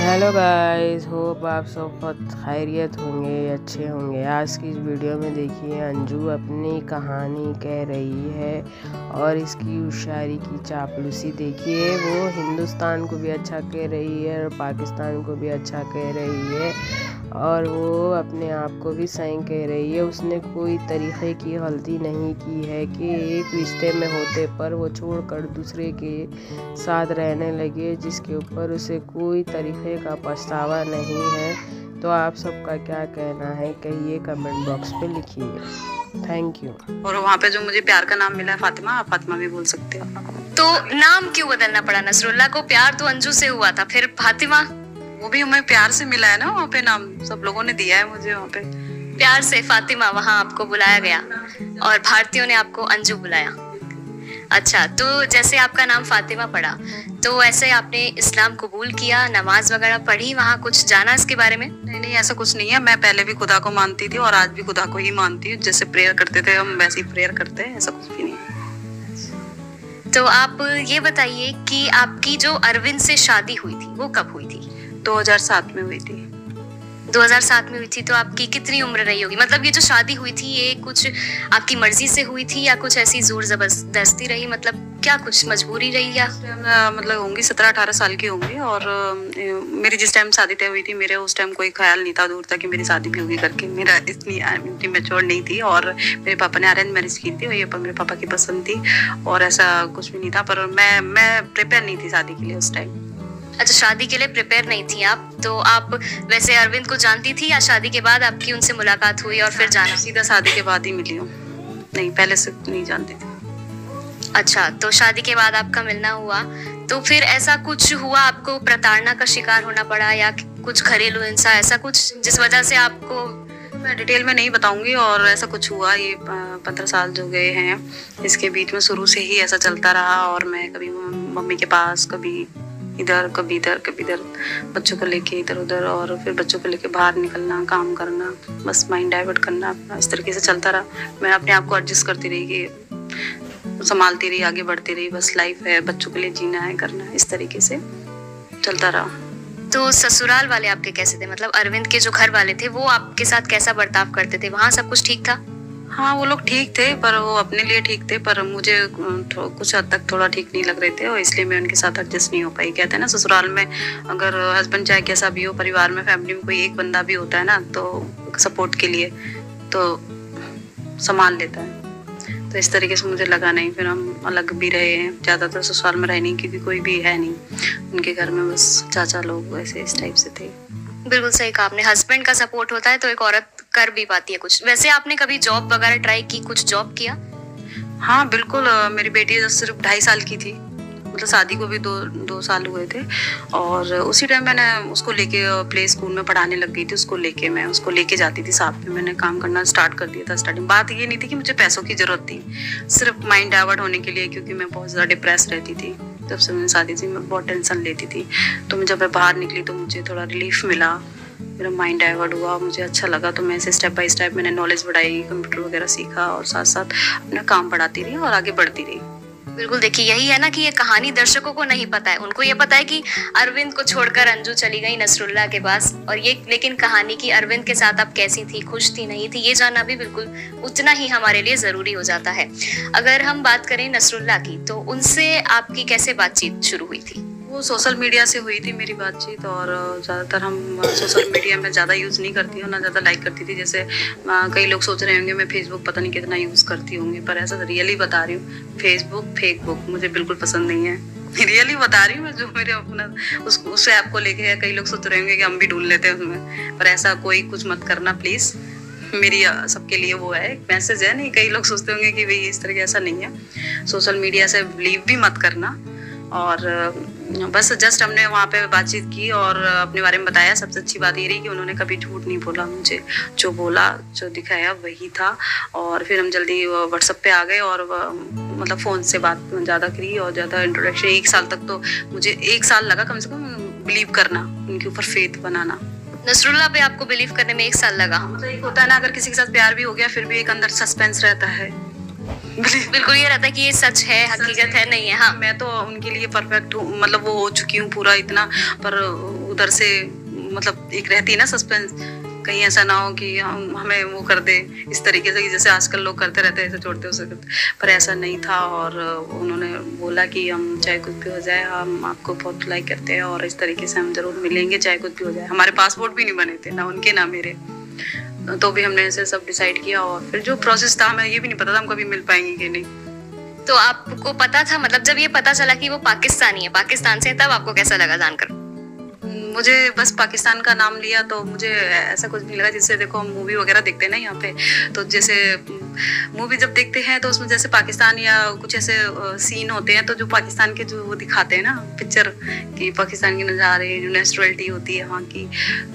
Hello guys, hope आप सब बहुत खैरियत होंगे, अच्छे होंगे। आज की इस वीडियो में देखिए अंजू अपनी कहानी कह रही है और इसकी होशियारी की चापलूसी देखिए। वो हिंदुस्तान को भी अच्छा कह रही है और पाकिस्तान को भी अच्छा कह रही है और वो अपने आप को भी सही कह रही है। उसने कोई तरीक़े की गलती नहीं की है कि एक रिश्ते में होते पर वो छोड़कर दूसरे के साथ रहने लगे, जिसके ऊपर उसे कोई तरीक़े का पछतावा नहीं है। तो आप सबका क्या कहना है, कहिए कमेंट बॉक्स पे लिखिए। Thank you. और वहाँ पे जो मुझे प्यार का नाम मिला है फातिमा, आप फातिमा भी बोल सकते हो। तो नाम क्यों बदलना पड़ा? नसरुल्लाह को प्यार तो अंजू से हुआ था, फिर फातिमा? वो भी हमें प्यार से मिला है ना, वहाँ पे नाम सब लोगों ने दिया है मुझे। वहाँ पे प्यार से फातिमा वहाँ आपको बुलाया गया और भारतीयों ने आपको अंजू बुलाया। अच्छा, तो जैसे आपका नाम फातिमा पड़ा तो ऐसे आपने इस्लाम कबूल किया, नमाज वगैरह पढ़ी, वहाँ कुछ जाना इसके बारे में? नहीं, ऐसा कुछ नहीं है। मैं पहले भी खुदा को मानती थी और आज भी खुदा को ही मानती हूँ। जैसे प्रेयर करते थे हम वैसे ही प्रेयर करते हैं, ऐसा कुछ भी नहीं है। तो आप ये बताइए कि आपकी जो अरविंद से शादी हुई थी वो कब हुई थी? 2007 में हुई थी। 2007 में हुई थी, तो आपकी कितनी उम्र रही होगी? मतलब ये जो शादी हुई थी ये कुछ आपकी मर्जी से हुई थी या कुछ ऐसी जोर जबरदस्ती रही? मतलब क्या कुछ मजबूरी रही या? मतलब होंगी 17-18 साल की होंगी। और मेरी जिस टाइम शादी तय हुई थी, मेरे उस टाइम कोई ख्याल नहीं था दूर तक कि मेरी शादी भी होगी करके। मेरा इतनी मैच्योर नहीं थी और मेरे पापा ने अरेंज मैरिज की थी और ये मेरे पापा की पसंद थी और ऐसा कुछ भी नहीं था। पर मैं प्रिपेयर नहीं थी शादी के लिए उस टाइम। अच्छा, शादी के लिए प्रिपेयर नहीं थी आप। तो आप वैसे अरविंद को जानती थी या शादी के बाद आपकी उनसे मुलाकात हुई और फिर जाना? सीधा शादी के बाद ही मिली हूँ, नहीं पहले से नहीं जानती थी। अच्छा, तो शादी के बाद आपका मिलना हुआ, तो फिर ऐसा कुछ हुआ आपको प्रताड़ना का शिकार होना पड़ा या कुछ घरेलू हिंसा, ऐसा कुछ जिस वजह से आपको? मैं डिटेल में नहीं बताऊंगी। और ऐसा कुछ हुआ, ये 15 साल जो गए हैं इसके बीच में शुरू से ही ऐसा चलता रहा। और मैं कभी मम्मी के पास, कभी इधर कभी इधर, बच्चों को लेके इधर उधर, और फिर बच्चों को लेके बाहर निकलना, काम करना, बस माइंड डाइवर्ट करना अपना, इस तरीके से चलता रहा। मैं अपने आप को एडजस्ट करती रही, कि संभालती रही, आगे बढ़ती रही। बस लाइफ है, बच्चों के लिए जीना है, करना है, इस तरीके से चलता रहा। तो ससुराल वाले आपके कैसे थे? मतलब अरविंद के जो घर वाले थे वो आपके साथ कैसा बर्ताव करते थे? वहाँ सब कुछ ठीक था? हाँ, वो लोग ठीक थे, पर वो अपने लिए ठीक थे, पर मुझे कुछ हद तक थोड़ा ठीक नहीं लग रहे थे और इसलिए मैं उनके साथ एडजस्ट नहीं हो पाई। कहते हैं ना, ससुराल में अगर हस्बैंड चाहे कैसा भी हो, परिवार में, फैमिली में कोई एक बंदा भी होता है ना, तो सपोर्ट के लिए तो संभाल लेता है। तो इस तरीके से मुझे लगा नहीं, फिर हम अलग भी रहे हैं। ज़्यादातर ससुराल में रहे नहीं, क्योंकि कोई भी है नहीं उनके घर में, बस चाचा लोग वैसे इस टाइप से थे। बिल्कुल सही कहा आपने। हस्बैंड का सपोर्ट होता है तो एक औरत कर भी पाती है कुछ। वैसे आपने कभी जॉब वगैरह ट्राई की, कुछ जॉब किया? हाँ बिल्कुल। मेरी बेटी सिर्फ 2.5 साल की थी, मतलब शादी को भी दो साल हुए थे। और उसी टाइम मैंने उसको लेके प्ले स्कूल में पढ़ाने लग गई थी। मैं उसको लेके जाती थी साथ में। मैंने काम करना स्टार्ट कर दिया था स्टार्टिंग। बात ये नहीं थी कि मुझे पैसों की जरूरत थी, सिर्फ माइंड डाइवर्ट होने के लिए, क्योंकि मैं बहुत ज़्यादा डिप्रेस रहती थी। जब से मैंने शादी थी मैं बहुत टेंशन लेती थी। तो जब मैं बाहर निकली तो मुझे थोड़ा रिलीफ मिला, मेरा माइंड डाइवर्ट हुआ, मुझे अच्छा लगा। तो मैं ऐसे स्टेप बाय स्टेप मैंने नॉलेज बढ़ाई, कंप्यूटर वगैरह सीखा और साथ साथ अपना काम बढ़ाती रही और आगे बढ़ती रही। बिल्कुल, देखिए यही है ना कि ये कहानी दर्शकों को नहीं पता है। उनको ये पता है कि अरविंद को छोड़कर अंजू चली गई नसरुल्लाह के पास, और ये लेकिन कहानी की अरविंद के साथ आप कैसी थी, खुश थी, नहीं थी, ये जानना भी बिल्कुल उतना ही हमारे लिए जरूरी हो जाता है। अगर हम बात करें नसरुल्लाह की, तो उनसे आपकी कैसे बातचीत शुरू हुई थी? वो सोशल मीडिया से हुई थी मेरी बातचीत। और ज़्यादातर हम सोशल मीडिया में ज़्यादा यूज़ नहीं करती हूँ, ना ज़्यादा लाइक करती थी। जैसे कई लोग सोच रहे होंगे मैं फेसबुक पता नहीं कितना यूज़ करती होंगी, पर ऐसा रियली बता रही हूँ, फेसबुक फेक बुक मुझे बिल्कुल पसंद नहीं है। रियली बता रही हूँ मैं, जो मेरे अपना उस ऐप को लेके है। कई लोग सोच रहे होंगे कि हम भी ढूंढ लेते हैं उसमें, पर ऐसा कोई कुछ मत करना प्लीज़। मेरी सबके लिए वो है, एक मैसेज है। नहीं, कई लोग सोचते होंगे कि भाई इस तरह, ऐसा नहीं है। सोशल मीडिया से बिलीव भी मत करना। और बस जस्ट हमने वहाँ पे बातचीत की और अपने बारे में बताया। सबसे अच्छी बात ये रही कि उन्होंने कभी झूठ नहीं बोला मुझे, जो बोला, जो दिखाया वही था। और फिर हम जल्दी व्हाट्सएप पे आ गए और मतलब फ़ोन से बात ज़्यादा करी और ज़्यादा इंट्रोडक्शन। 1 साल तक तो मुझे 1 साल लगा कम से कम बिलीव करना, उनके ऊपर फेथ बनाना। नसरुल्लाह पे आपको बिलीव करने में 1 साल लगा? मतलब एक होता है ना, अगर किसी के साथ प्यार भी हो गया फिर भी एक अंदर सस्पेंस रहता है। बिल्कुल ये रहता है कि ये सच है, हकीकत है, नहीं है। हाँ, मैं तो उनके लिए परफेक्ट हूँ, मतलब वो हो चुकी हूँ पूरा इतना। पर उधर से मतलब एक रहती है ना सस्पेंस, कहीं ऐसा ना हो कि हम हमें वो कर दे इस तरीके से, जैसे आजकल लोग करते रहते हैं, ऐसे छोड़ते उसे करते, पर ऐसा नहीं था। और उन्होंने बोला कि हम चाहे कुछ भी हो जाए, हम आपको बहुत लाइक करते हैं और इस तरीके से हम जरूर मिलेंगे चाहे कुछ भी हो जाए। हमारे पासपोर्ट भी नहीं बने थे, ना उनके ना मेरे, तो भी हमने ऐसे सब डिसाइड किया। और फिर जो प्रोसेस था हमें ये भी नहीं पता था हम कभी मिल पाएंगे कि नहीं। तो आपको पता था, मतलब जब ये पता चला कि वो पाकिस्तानी है, पाकिस्तान से, तब आपको कैसा लगा जानकर? मुझे बस पाकिस्तान का नाम लिया तो मुझे ऐसा कुछ नहीं लगा। जैसे देखो हम मूवी वगैरह देखते हैं ना यहाँ पे, तो जैसे मूवी जब देखते हैं तो उसमें जैसे पाकिस्तान या कुछ ऐसे सीन होते हैं, तो जो पाकिस्तान के जो वो दिखाते हैं ना पिक्चर कि पाकिस्तान के नज़ारे, जो नेचुरलिटी होती है वहाँ की,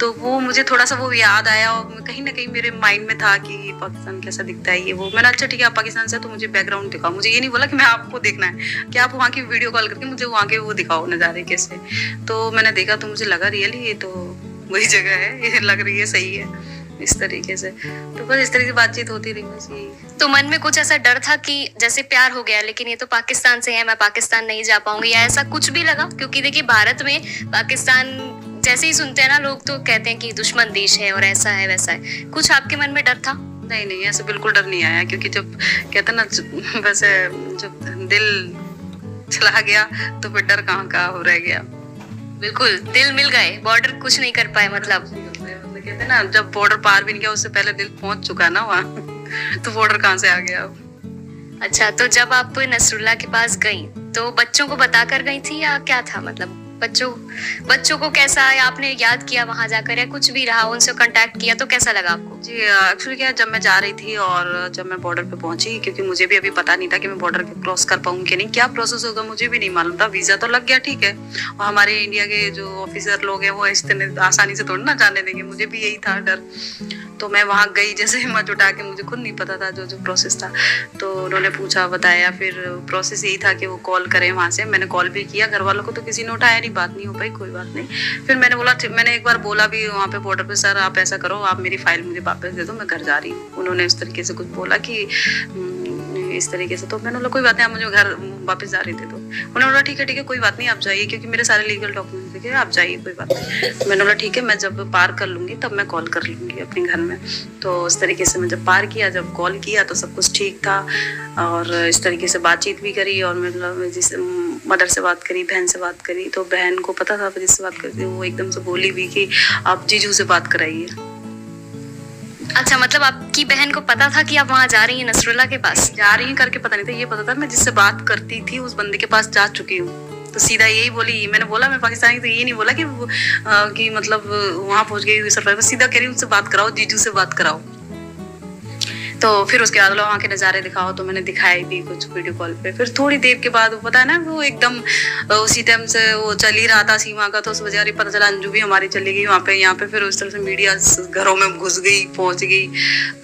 तो वो मुझे थोड़ा सा वो याद आया और कहीं ना कहीं मेरे माइंड में था कि पाकिस्तान कैसा दिखता है ये वो। मैंने अच्छा ठीक है आप पाकिस्तान से, तो मुझे बैकग्राउंड दिखाओ। मुझे ये नहीं बोला कि मैं आपको देखना है कि आप वहाँ की वीडियो कॉल करके मुझे वहाँ के वो दिखाओ नज़ारे कैसे। तो मैंने देखा तो मुझे लगा रियली ये तो वही जगह है, ये लग रही है सही है इस तरीके से। तो बस इस तरीके से बातचीत होती रही बस यही। तो मन में कुछ ऐसा डर था कि जैसे प्यार हो गया लेकिन ये तो पाकिस्तान से है, मैं पाकिस्तान नहीं जा पाऊंगी, या ऐसा कुछ भी लगा? क्योंकि देखिए भारत में पाकिस्तान जैसे ही सुनते हैं ना लोग तो कहते हैं कि दुश्मन देश है और ऐसा है वैसा है। कुछ आपके मन में डर था? नहीं नहीं, ऐसे बिल्कुल डर नहीं आया, क्योंकि जब कहते ना वैसे जब दिल चला गया तो फिर डर कहाँ का हो रह गया। बिल्कुल दिल मिल गए, बॉर्डर कुछ नहीं कर पाए मतलब कहते ना जब बॉर्डर पार भी नहीं किया उससे पहले दिल पहुंच चुका ना वहाँ तो बॉर्डर कहाँ से आ गया। अच्छा, तो जब आप नसरुल्लाह के पास गई तो बच्चों को बताकर गई थी या क्या था? मतलब बच्चों को कैसा, या आपने याद किया वहां जाकर, या कुछ भी रहा, उनसे कांटेक्ट किया तो कैसा लगा आपको? जी एक्चुअली क्या, जब मैं जा रही थी और जब मैं बॉर्डर पे पहुंची, क्योंकि मुझे भी अभी पता नहीं था कि मैं बॉर्डर क्रॉस कर पाऊंगी कि नहीं, क्या प्रोसेस होगा मुझे भी नहीं मालूम था। वीजा तो लग गया ठीक है, और हमारे इंडिया के जो ऑफिसर लोग हैं वो इतने आसानी से थोड़ी ना जाने देंगे, मुझे भी यही था डर। तो मैं वहाँ गई, जैसे हिम्मत जुटा के, मुझे खुद नहीं पता था जो प्रोसेस था, तो उन्होंने पूछा बताया। फिर प्रोसेस यही था कि वो कॉल करें वहाँ से। मैंने कॉल भी किया घर वालों को, तो किसी ने उठाया नहीं, बात नहीं हो पाई, कोई बात नहीं। फिर मैंने एक बार बोला भी वहाँ पे बॉर्डर पे, सर आप ऐसा करो, आप मेरी फाइल मुझे वापस दे दो, मैं घर जा रही हूँ। उन्होंने इस तरीके से कुछ बोला कि इस तरीके से, तो मैंने बोला कोई बात नहीं, आप मुझे घर वापस जा रही थी। तो उन्होंने बोला ठीक है कोई बात नहीं आप जाइए, क्योंकि मेरे सारे लीगल डॉक्यूमेंट्स देखे, आप जाइए कोई बात नहीं। मैंने बोला ठीक है, मैं जब पार कर लूँगी तब मैं कॉल कर लूँगी अपने घर में। तो इस तरीके से मैं जब पार किया, जब कॉल किया तो सब कुछ ठीक था, और इस तरीके से बातचीत भी करी। और मतलब जिस मदर से बात करी, बहन से बात करी, तो बहन को पता था जिससे बात करती, वो एकदम से बोली भी कि आप जीजू से बात कराइए। अच्छा, मतलब आपकी बहन को पता था कि आप वहाँ जा रही हैं नसरुल्लाह के पास? जा रही हैं करके पता नहीं था, ये पता था मैं जिससे बात करती थी उस बंदे के पास जा चुकी हूँ। तो सीधा यही बोली, मैंने बोला मैं पाकिस्तानी, तो ये नहीं बोला कि मतलब वहाँ पहुँच गई सरप्राइज, सीधा कह रही उनसे बात कराओ, जीजू से बात कराओ। तो फिर उसके बाद वहाँ के नज़ारे दिखाओ, तो मैंने दिखाई भी कुछ वीडियो कॉल पे। फिर थोड़ी देर के बाद पता है ना, वो एकदम उसी टाइम से वो चल ही रहा था सीमा का, तो उस वजह से पता चला अंजू भी हमारी चली गई वहाँ पे, यहाँ पे। फिर उस तरह से मीडिया घरों में घुस गई, पहुँच गई,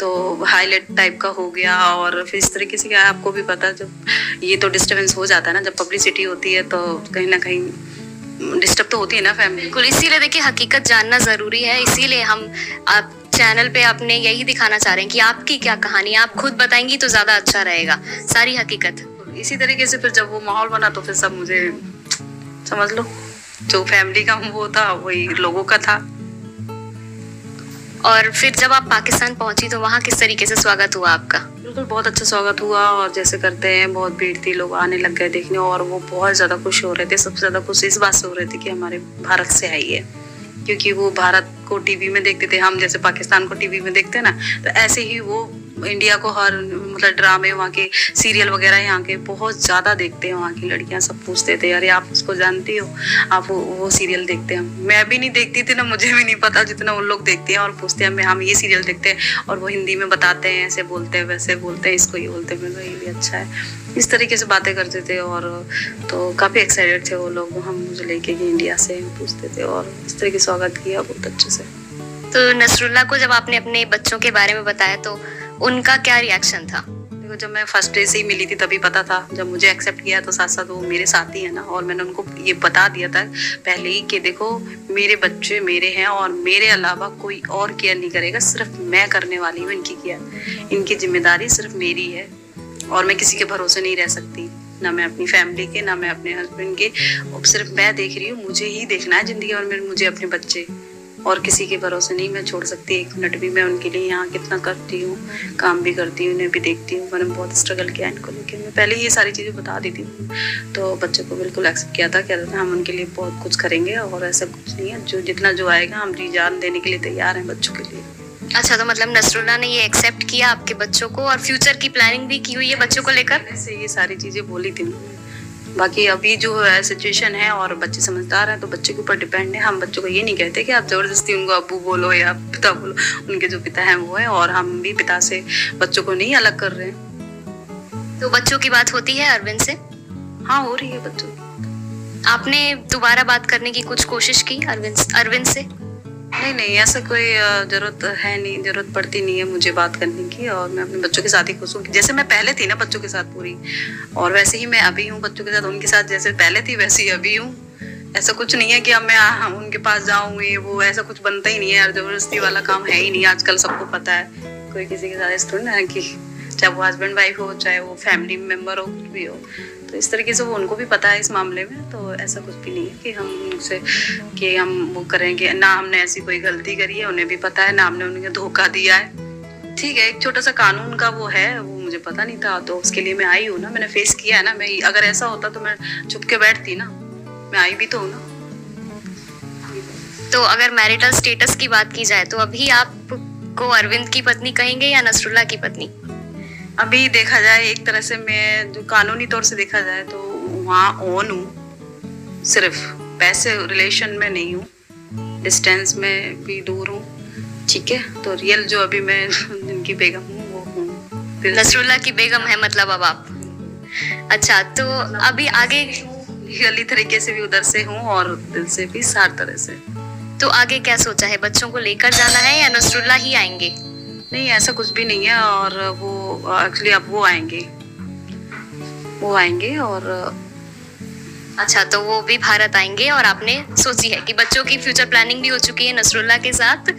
तो हाईलाइट टाइप का हो गया। और फिर इस तरीके से क्या है, आपको भी पता, जब ये तो डिस्टर्बेंस हो जाता है ना, जब पब्लिसिटी होती है तो कहीं ना कहीं डिस्टर्ब तो होती है ना फैमिली। बिल्कुल, इसीलिए देखिए हकीकत जानना जरूरी है, इसीलिए हम आप चैनल पे अपने यही दिखाना चाह रहे हैं कि आपकी क्या कहानी, आप खुद बताएंगी तो ज्यादा अच्छा रहेगा सारी हकीकत। इसी तरीके से फिर जब वो माहौल बना तो फिर सब मुझे समझ लो जो फैमिली का वो था वही लोगों का था। और फिर जब आप पाकिस्तान पहुंची तो वहाँ किस तरीके से स्वागत हुआ आपका? बिल्कुल बहुत अच्छा स्वागत हुआ, और जैसे करते हैं बहुत भीड़ थी, लोग आने लग गए देखने, और वो बहुत ज़्यादा खुश हो रहे थे। सबसे ज़्यादा खुश इस बात से हो रहे थे कि हमारे भारत से आई है, क्योंकि वो भारत को टीवी में देखते थे, हम जैसे पाकिस्तान को टीवी में देखते हैं ना, तो ऐसे ही वो इंडिया को हर मतलब ड्रामे, वहाँ के सीरियल वगैरह यहाँ के बहुत ज़्यादा देखते हैं। वहाँ की लड़कियाँ सब पूछते थे अरे आप उसको जानती हो, आप वो सीरियल देखते हैं। मैं भी नहीं देखती थी ना, मुझे भी नहीं पता जितना उन लोग देखते हैं और पूछते हैं हम ये सीरियल देखते हैं, और वो हिंदी में बताते हैं, ऐसे बोलते हैं वैसे बोलते हैं, इसको ये बोलते हैं। मैं ये भी अच्छा है, इस तरीके से बातें करते थे। और तो काफ़ी एक्साइटेड थे वो लोग, हम मुझे लेके गए इंडिया से, पूछते थे और इस तरीके से स्वागत किया बहुत अच्छे से। तो नसरुल्लाह को जब आपने अपने बच्चों के बारे में बताया तो उनका क्या रिएक्शन था? देखो जब मैं फर्स्ट डे से ही मिली थी तभी पता था, जब मुझे एक्सेप्ट किया तो साथ साथ वो मेरे साथ ही है ना, और मैंने उनको ये बता दिया था पहले ही कि देखो मेरे बच्चे मेरे हैं और मेरे अलावा कोई और केयर नहीं करेगा, सिर्फ मैं करने वाली हूँ इनकी केयर, इनकी जिम्मेदारी सिर्फ मेरी है और मैं किसी के भरोसे नहीं रह सकती। ना मैं अपनी फैमिली के, ना मैं अपने हस्बैंड के। अब सिर्फ मैं देख रही हूँ, मुझे ही देखना है जिंदगी और में, मुझे अपने बच्चे, और किसी के भरोसे नहीं मैं छोड़ सकती एक मिनट भी। मैं उनके लिए यहाँ कितना करती हूँ, काम भी करती हूँ, उन्हें भी देखती हूँ। मैंने बहुत स्ट्रगल किया इनको लेकर, मैं पहले ये सारी चीज़ें बता दी थी, तो बच्चों को बिल्कुल एक्सेप्ट किया था, कहते थे हम उनके लिए बहुत कुछ करेंगे और ऐसा कुछ नहीं है, जो जितना जो आएगा हम जी जान देने के लिए तैयार हैं बच्चों के लिए। अच्छा, तो मतलब नसरुल्लाह ने ये एक्सेप्ट किया आपके बच्चों को और फ्यूचर की प्लानिंग भी की हुई है बच्चों को लेकर? ऐसे ये सारी चीज़ें बोली थी। बाकी अभी जो है सिचुएशन है और बच्चे समझदार हैं तो बच्चे के ऊपर डिपेंड है। हम बच्चों को ये नहीं कहते कि आप जबरदस्ती उनको अब्बू बोलो या पिता बोलो, उनके जो पिता हैं वो है, और हम भी पिता से बच्चों को नहीं अलग कर रहे हैं। तो बच्चों की बात होती है अरविंद से? हाँ, हो रही है बच्चों की। आपने दोबारा बात करने की कुछ कोशिश की अरविंद से? नहीं, ऐसा कोई जरूरत है नहीं, जरूरत पड़ती नहीं है मुझे बात करने की, और मैं अपने बच्चों के साथ ही खुश हूँ। जैसे मैं पहले थी ना बच्चों के साथ पूरी, और वैसे ही मैं अभी हूँ बच्चों के साथ, उनके साथ जैसे पहले थी वैसे ही अभी हूँ। ऐसा कुछ नहीं है कि अब मैं उनके पास जाऊँ, ये वो ऐसा कुछ बनता ही नहीं है यार, जबरदस्ती वाला काम है ही नहीं। आजकल सबको पता है, कोई किसी के साथ इस थोड़ी ना है कि चाहे वो हस्बैंड वाइफ हो, चाहे वो फैमिली मेम्बर हो, कुछ भी हो, तो इस तरीके से वो उनको भी पता है इस मामले में। तो ऐसा कुछ भी नहीं है कि हम उनसे कि हम वो करेंगे ना, हमने ऐसी कोई गलती करी है, उन्हें भी पता है ना, हमने उन्हें धोखा दिया है। ठीक है, एक छोटा सा कानून का वो है, वो मुझे पता नहीं था, तो उसके लिए मैं आई हूँ ना, मैंने फेस किया है ना। मैं अगर ऐसा होता तो मैं चुप के बैठती ना, मैं आई भी तो हूँ ना। तो अगर मैरिटल स्टेटस की बात की जाए तो अभी आपको अरविंद की पत्नी कहेंगे या नसरुल्लाह की पत्नी? अभी देखा जाए एक तरह से, मैं जो कानूनी तौर से देखा जाए तो वहाँ ऑन हूँ, सिर्फ पैसे रिलेशन में नहीं हूँ, डिस्टेंस में भी दूर हूँ। ठीक है, तो रियल जो अभी मैं जिनकी बेगम हूँ वो हूँ, नसरुल्लाह की बेगम है मतलब अब आप। अच्छा, तो अभी आगे रियली तरीके से भी उधर से हूँ और दिल से भी, सार तरह से। तो आगे क्या सोचा है? बच्चों को लेकर जाना है या नसरुल्लाह ही आएंगे? नहीं, ऐसा कुछ भी नहीं है, और वो एक्चुअली अब वो आएंगे और अच्छा, तो वो भी भारत आएंगे और आपने सोची है कि बच्चों की फ्यूचर प्लानिंग भी हो चुकी है नसरुल्लाह के साथ?